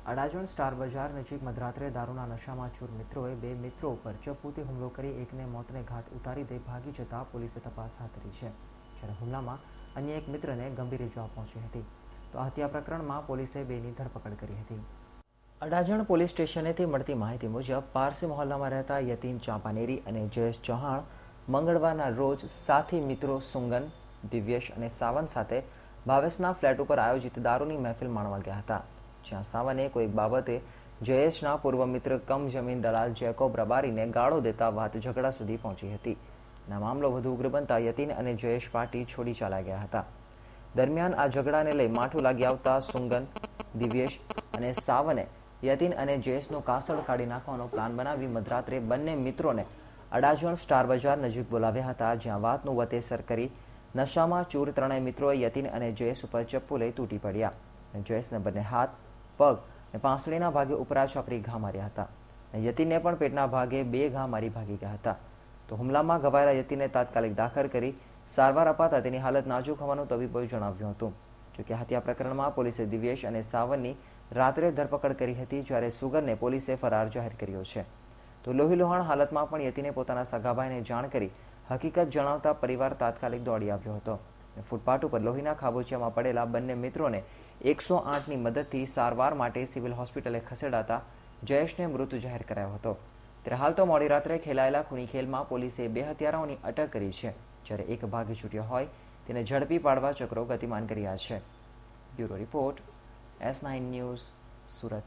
Adajan star બજાર નજીક મધરાત્રે દારૂના નશામાં ચૂર મિત્રોએ બે મિત્રો ઉપર ચપ્પુથી હુમલો કરી એકને મોતને ઘાટ ઉતારી દઈ ભાગી જતા પોલીસે તપાસ હાથ ધરી છે, જ્યારે હુમલામાં અન્ય એક મિત્રને ગંભીર ઇજા પહોંચી હતી. તો આ હત્યા પ્રકરણમાં પોલીસે બેની ધરપકડ કરી હતી. અડાજણ પોલીસ સ્ટેશનેથી મળતી માહિતી મુજબ પારસી મહોલ્લામાં રહેતા યતીન ચાંપાનેરી અને જયેશ ચૌહાણ મંગળવારના રોજ સાથી મિત્રો સુંગન, દિવ્યેશ અને સાવન સાથે ભાવેશના ફ્લેટ ઉપર આયોજિત દારૂની મહેફિલ માણવા ગયા હતા, જ્યાં સાવને કોઈક બાબતે જયેશના પૂર્વ મિત્ર કમ જમીન દલાલ જેકોબ રબારીને ગાળો દેતા વાત ઝઘડા સુધી પહોંચી હતી. આ મામલો વધુ ઉગ્ર બનતા યતીન અને જયેશ પાર્ટી છોડી ચાલ્યા ગયા હતા. દરમિયાન આ ઝઘડાને લઈ માઠું લાગી આવતા સુંગન, દિવ્યેશ અને સાવને યતીન અને જયેશનું કાસળ કાઢી નાખવાનો પ્લાન બનાવી મધરાત્રે બંને મિત્રોને અડાજણ સ્ટાર બજાર નજીક બોલાવ્યા હતા, જ્યાં વાતનું વતેસર કરી નશામાં ચૂર ત્રણેય મિત્રોએ યતીન અને જયેશ ઉપર ચપ્પુ લઈ તૂટી પડ્યા. જયેશને બંને હાથ, પગ અને પાંસળીના ભાગે ઉપરા છપરી ઘા માર્યા હતા. યતીનને પણ પેટના ભાગે 2 ઘા મારી ભાગી ગયા હતા. તો હુમલામાં ઘવાયેલા યતીનને તાત્કાલિક દાખલ કરી સારવાર અપાતા તેની હાલત નાજુક હોવાનું તબીબોએ જણાવ્યું હતું. જોકે હત્યા પ્રકરણમાં પોલીસે દિવ્યેશ અને સાવનની રાત્રે ધરપકડ કરી હતી, જ્યારે સુગરને પોલીસે ફરાર જાહેર કર્યો છે. તો લોહીલુહાણ હાલતમાં પણ યતીને પોતાના સગાભાઈને જાણ કરી હકીકત જણાવતા પરિવાર તાત્કાલિક દોડી આવ્યો હતો. ફૂટપાથ ઉપર લોહીના ખાબોચિયામાં પડેલા બંને મિત્રોને 108ની મદદથી સારવાર માટે સિવિલ હોસ્પિટલે ખસેડાતા જયેશને મૃત જાહેર કરાયો હતો. ત્યારે હાલ તો મોડી રાત્રે ખેલાયેલા ખૂની ખેલમાં પોલીસે 2 હત્યારાઓની અટક કરી છે, જ્યારે એક ભાગી છૂટ્યો હોય તેને ઝડપી પાડવા ચક્રો ગતિમાન કર્યા છે. Bureau report, S9 news, Surat.